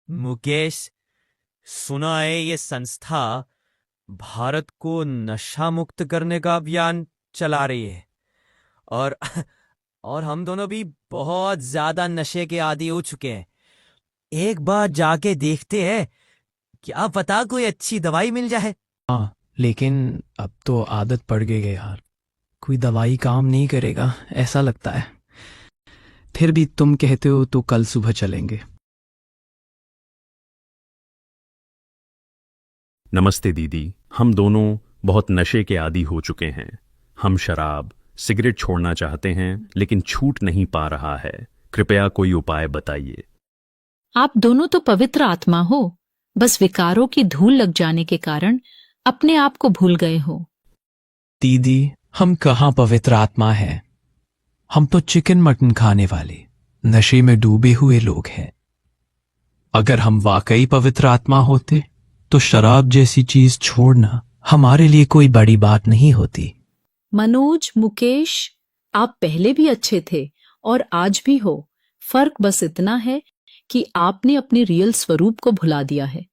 मुकेश, सुना है ये संस्था भारत को नशा मुक्त करने का अभियान चला रही है। और और हम दोनों भी बहुत ज्यादा नशे के आदी हो चुके हैं। एक बार जाके देखते हैं, क्या पता कोई अच्छी दवाई मिल जाए। हाँ, लेकिन अब तो आदत पड़ गई है यार। कोई दवाई काम नहीं करेगा ऐसा लगता है। फिर भी तुम कहते हो तो कल सुबह चलेंगे। नमस्ते दीदी, हम दोनों बहुत नशे के आदी हो चुके हैं। हम शराब, सिगरेट छोड़ना चाहते हैं लेकिन छूट नहीं पा रहा है। कृपया कोई उपाय बताइए। आप दोनों तो पवित्र आत्मा हो, बस विकारों की धूल लग जाने के कारण अपने आप को भूल गए हो। दीदी, हम कहाँ पवित्र आत्मा है। हम तो चिकन मटन खाने वाले नशे में डूबे हुए लोग हैं। अगर हम वाकई पवित्र आत्मा होते तो शराब जैसी चीज छोड़ना हमारे लिए कोई बड़ी बात नहीं होती। मनोज, मुकेश, आप पहले भी अच्छे थे और आज भी हो। फर्क बस इतना है कि आपने अपने रियल स्वरूप को भुला दिया है।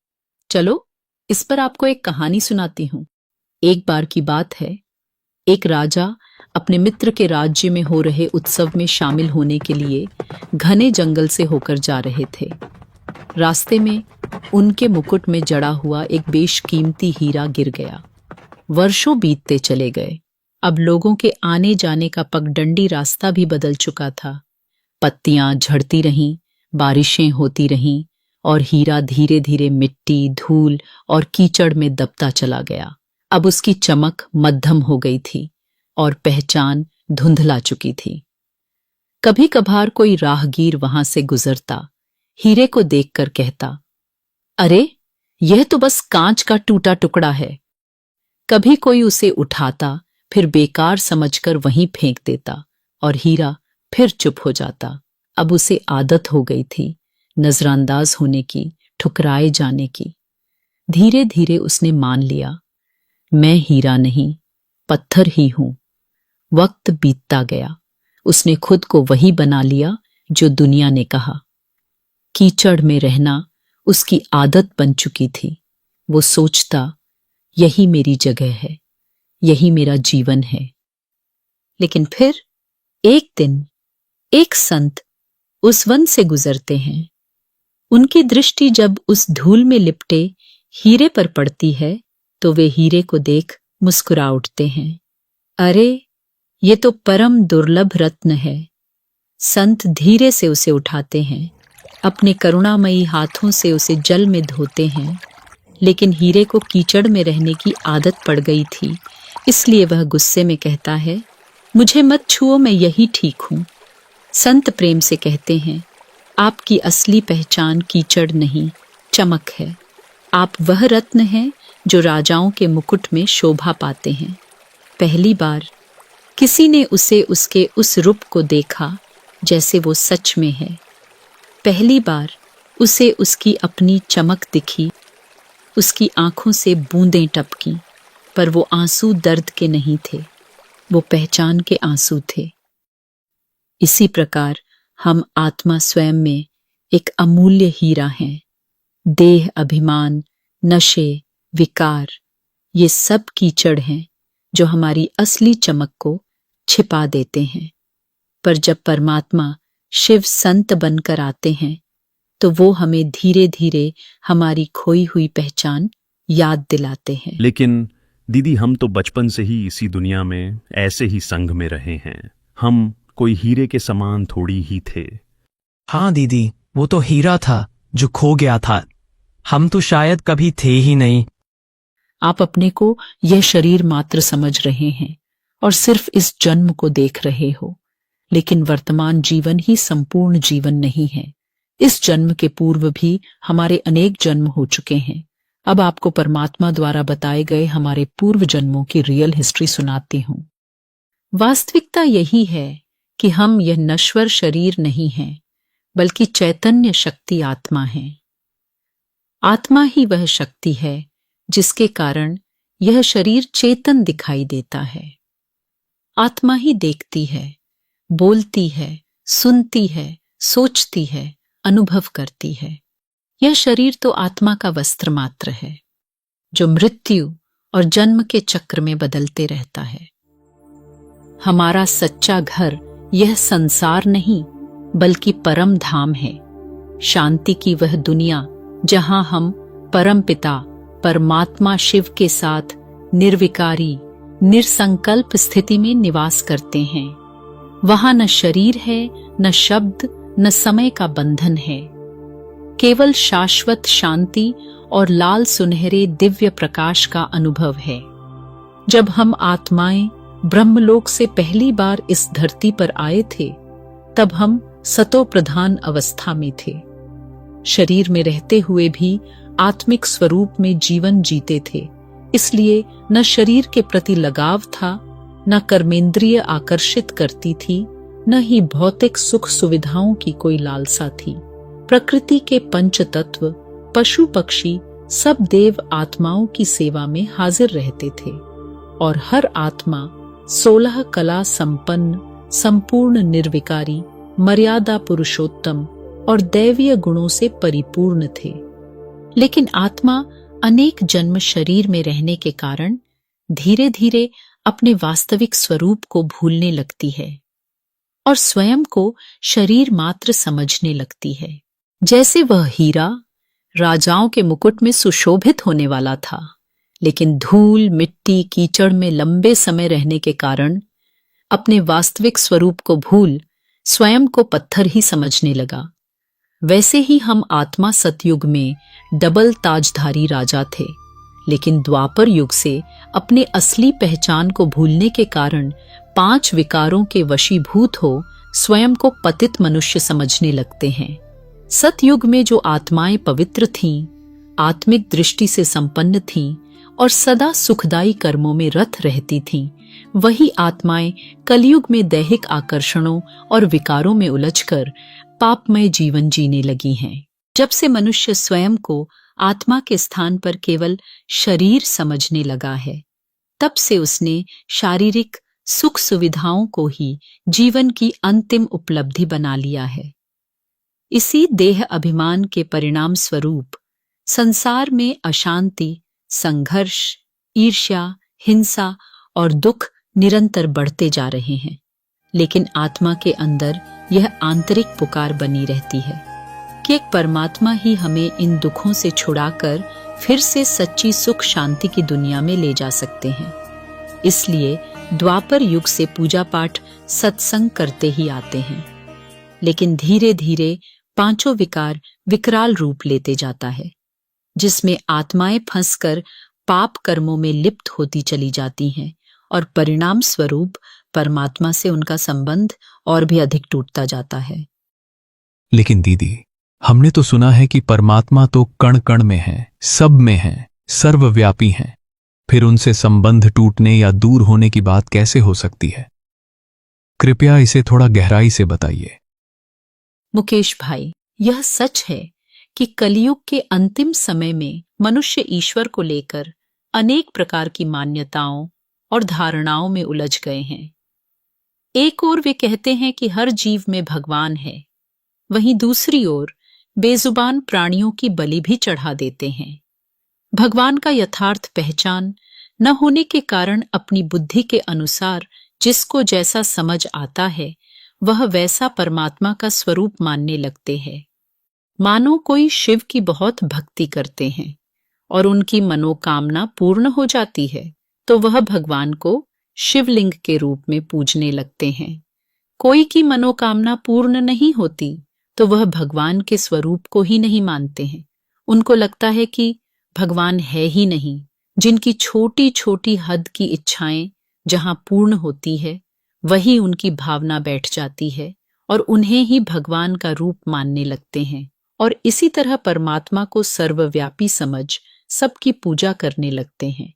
चलो, इस पर आपको एक कहानी सुनाती हूँ। एक बार की बात है, एक राजा अपने मित्र के राज्य में हो रहे उत्सव में शामिल होने के लिए घने जंगल से होकर जा रहे थे। रास्ते में उनके मुकुट में जड़ा हुआ एक बेशकीमती हीरा गिर गया। वर्षों बीतते चले गए। अब लोगों के आने जाने का पगडंडी रास्ता भी बदल चुका था। पत्तियां झड़ती रहीं, बारिशें होती रहीं और हीरा धीरे धीरे मिट्टी, धूल और कीचड़ में दबता चला गया। अब उसकी चमक मध्यम हो गई थी और पहचान धुंधला चुकी थी। कभी कभार कोई राहगीर वहां से गुजरता, हीरे को देखकर कहता, अरे, यह तो बस कांच का टूटा टुकड़ा है। कभी कोई उसे उठाता, फिर बेकार समझकर वहीं फेंक देता और हीरा फिर चुप हो जाता। अब उसे आदत हो गई थी नजरअंदाज होने की, ठुकराए जाने की। धीरे धीरे उसने मान लिया, मैं हीरा नहीं, पत्थर ही हूं। वक्त बीतता गया। उसने खुद को वही बना लिया जो दुनिया ने कहा। कीचड़ में रहना उसकी आदत बन चुकी थी। वो सोचता, यही मेरी जगह है, यही मेरा जीवन है। लेकिन फिर एक दिन एक संत उस वन से गुजरते हैं। उनकी दृष्टि जब उस धूल में लिपटे हीरे पर पड़ती है तो वे हीरे को देख मुस्कुरा उठते हैं। अरे, ये तो परम दुर्लभ रत्न है। संत धीरे से उसे उठाते हैं, अपने करुणामयी हाथों से उसे जल में धोते हैं। लेकिन हीरे को कीचड़ में रहने की आदत पड़ गई थी, इसलिए वह गुस्से में कहता है, मुझे मत छुओ, मैं यही ठीक हूं। संत प्रेम से कहते हैं, आपकी असली पहचान कीचड़ नहीं, चमक है। आप वह रत्न हैं जो राजाओं के मुकुट में शोभा पाते हैं। पहली बार किसी ने उसे उसके उस रूप को देखा जैसे वो सच में है। पहली बार उसे उसकी अपनी चमक दिखी। उसकी आंखों से बूंदें टपकीं, पर वो आंसू दर्द के नहीं थे, वो पहचान के आंसू थे। इसी प्रकार हम आत्मा स्वयं में एक अमूल्य हीरा हैं। देह, अभिमान, नशे, विकार, ये सब कीचड़ हैं जो हमारी असली चमक को छिपा देते हैं। पर जब परमात्मा शिव संत बनकर आते हैं तो वो हमें धीरे धीरे हमारी खोई हुई पहचान याद दिलाते हैं। लेकिन दीदी, हम तो बचपन से ही इसी दुनिया में ऐसे ही संग में रहे हैं। हम कोई हीरे के समान थोड़ी ही थे। हाँ दीदी, वो तो हीरा था जो खो गया था। हम तो शायद कभी थे ही नहीं। आप अपने को यह शरीर मात्र समझ रहे हैं और सिर्फ इस जन्म को देख रहे हो, लेकिन वर्तमान जीवन ही संपूर्ण जीवन नहीं है। इस जन्म के पूर्व भी हमारे अनेक जन्म हो चुके हैं। अब आपको परमात्मा द्वारा बताए गए हमारे पूर्व जन्मों की रियल हिस्ट्री सुनाती हूं। वास्तविकता यही है कि हम यह नश्वर शरीर नहीं हैं, बल्कि चैतन्य शक्ति आत्मा है। आत्मा ही वह शक्ति है जिसके कारण यह शरीर चेतन दिखाई देता है। आत्मा ही देखती है, बोलती है, सुनती है, सोचती है, अनुभव करती है। यह शरीर तो आत्मा का वस्त्र मात्र है, जो मृत्यु और जन्म के चक्र में बदलते रहता है। हमारा सच्चा घर यह संसार नहीं, बल्कि परम धाम है, शांति की वह दुनिया जहां हम परम पिता परमात्मा शिव के साथ निर्विकारी निरसंकल्प स्थिति में निवास करते हैं। वहां न शरीर है, न शब्द, न समय का बंधन है, केवल शाश्वत शांति और लाल सुनहरे दिव्य प्रकाश का अनुभव है। जब हम आत्माएं ब्रह्मलोक से पहली बार इस धरती पर आए थे, तब हम सतो प्रधान अवस्था में थे। शरीर में रहते हुए भी आत्मिक स्वरूप में जीवन जीते थे, इसलिए न शरीर के प्रति लगाव था, न कर्मेंद्रिय आकर्षित करती थी, न ही भौतिक सुख सुविधाओं की कोई लालसा थी। प्रकृति के पंच तत्व, पशु पक्षी सब देव आत्माओं की सेवा में हाजिर रहते थे और हर आत्मा 16 कला संपन्न, संपूर्ण निर्विकारी, मर्यादा पुरुषोत्तम और दैवीय गुणों से परिपूर्ण थे। लेकिन आत्मा अनेक जन्म शरीर में रहने के कारण धीरे धीरे अपने वास्तविक स्वरूप को भूलने लगती है और स्वयं को शरीर मात्र समझने लगती है। जैसे वह हीरा राजाओं के मुकुट में सुशोभित होने वाला था, लेकिन धूल मिट्टी कीचड़ में लंबे समय रहने के कारण अपने वास्तविक स्वरूप को भूल स्वयं को पत्थर ही समझने लगा। वैसे ही हम आत्मा सतयुग में डबल ताजधारी राजा थे, लेकिन द्वापर युग से अपने असली पहचान को भूलने के कारण 5 विकारों के वशीभूत हो स्वयं को पतित मनुष्य समझने लगते हैं। सतयुग में जो आत्माएं पवित्र थीं, आत्मिक दृष्टि से संपन्न थीं और सदा सुखदायी कर्मों में रत रहती थीं, वही आत्माएं कलयुग में दैहिक आकर्षणों और विकारों में उलझकर पापमय जीवन जीने लगी हैं। जब से मनुष्य स्वयं को आत्मा के स्थान पर केवल शरीर समझने लगा है, तब से उसने शारीरिक सुख सुविधाओं को ही जीवन की अंतिम उपलब्धि बना लिया है। इसी देह अभिमान के परिणाम स्वरूप संसार में अशांति, संघर्ष, ईर्ष्या, हिंसा और दुख निरंतर बढ़ते जा रहे हैं। लेकिन आत्मा के अंदर यह आंतरिक पुकार बनी रहती है कि एक परमात्मा ही हमें इन दुखों से छुड़ाकर फिर से सच्ची सुख शांति की दुनिया में ले जा सकते हैं। इसलिए द्वापर युग से पूजा पाठ सत्संग करते ही आते हैं, लेकिन धीरे धीरे 5 विकार विकराल रूप लेते जाता है, जिसमें आत्माएं फंसकर पाप कर्मों में लिप्त होती चली जाती हैं और परिणाम स्वरूप परमात्मा से उनका संबंध और भी अधिक टूटता जाता है। लेकिन दीदी, हमने तो सुना है कि परमात्मा तो कण कण में है, सब में है, सर्वव्यापी हैं। फिर उनसे संबंध टूटने या दूर होने की बात कैसे हो सकती है? कृपया इसे थोड़ा गहराई से बताइए। मुकेश भाई, यह सच है कि कलयुग के अंतिम समय में मनुष्य ईश्वर को लेकर अनेक प्रकार की मान्यताओं और धारणाओं में उलझ गए हैं। एक ओर वे कहते हैं कि हर जीव में भगवान है, वहीं दूसरी ओर बेजुबान प्राणियों की बलि भी चढ़ा देते हैं। भगवान का यथार्थ पहचान न होने के कारण अपनी बुद्धि के अनुसार जिसको जैसा समझ आता है, वह वैसा परमात्मा का स्वरूप मानने लगते हैं। मानो कोई शिव की बहुत भक्ति करते हैं और उनकी मनोकामना पूर्ण हो जाती है, तो वह भगवान को शिवलिंग के रूप में पूजने लगते हैं। कोई की मनोकामना पूर्ण नहीं होती, तो वह भगवान के स्वरूप को ही नहीं मानते हैं। उनको लगता है कि भगवान है ही नहीं। जिनकी छोटी छोटी हद की इच्छाएं जहां पूर्ण होती है, वही उनकी भावना बैठ जाती है और उन्हें ही भगवान का रूप मानने लगते हैं और इसी तरह परमात्मा को सर्वव्यापी समझ सबकी पूजा करने लगते हैं।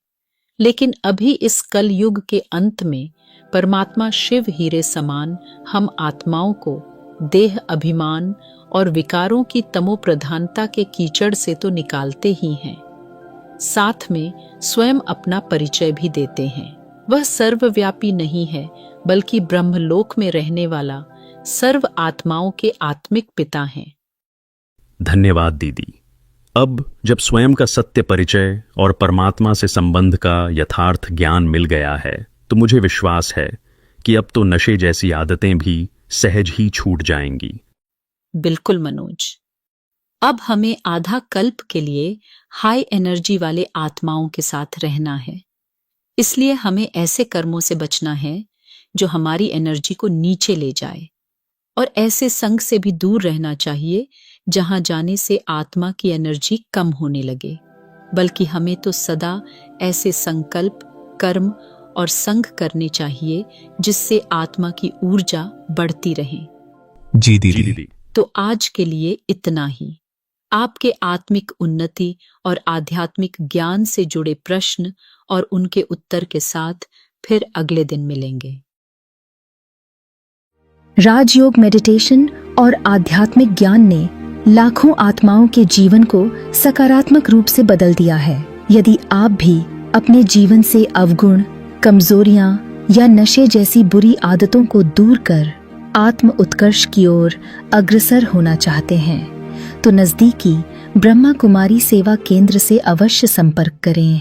लेकिन अभी इस कलयुग के अंत में परमात्मा शिव हीरे समान हम आत्माओं को देह अभिमान और विकारों की तमो प्रधानता के कीचड़ से तो निकालते ही हैं, साथ में स्वयं अपना परिचय भी देते हैं। वह सर्वव्यापी नहीं है, बल्कि ब्रह्मलोक में रहने वाला सर्व आत्माओं के आत्मिक पिता हैं। धन्यवाद दीदी। अब जब स्वयं का सत्य परिचय और परमात्मा से संबंध का यथार्थ ज्ञान मिल गया है तो मुझे विश्वास है कि अब तो नशे जैसी आदतें भी सहज ही छूट जाएंगी। बिल्कुल मनोज। अब हमें आधा कल्प के लिए हाई एनर्जी वाले आत्माओं के साथ रहना है। इसलिए हमें ऐसे कर्मों से बचना है जो हमारी एनर्जी को नीचे ले जाए, और ऐसे संग से भी दूर रहना चाहिए जहां जाने से आत्मा की एनर्जी कम होने लगे। बल्कि हमें तो सदा ऐसे संकल्प, कर्म और संग करने चाहिए जिससे आत्मा की ऊर्जा बढ़ती रहे। जी दीदी। तो आज के लिए इतना ही। आपके आत्मिक उन्नति और आध्यात्मिक ज्ञान से जुड़े प्रश्न और उनके उत्तर के साथ फिर अगले दिन मिलेंगे। राजयोग मेडिटेशन और आध्यात्मिक ज्ञान ने लाखों आत्माओं के जीवन को सकारात्मक रूप से बदल दिया है। यदि आप भी अपने जीवन से अवगुण, कमजोरियां या नशे जैसी बुरी आदतों को दूर कर आत्म उत्कर्ष की ओर अग्रसर होना चाहते हैं तो नजदीकी ब्रह्मा कुमारी सेवा केंद्र से अवश्य संपर्क करें।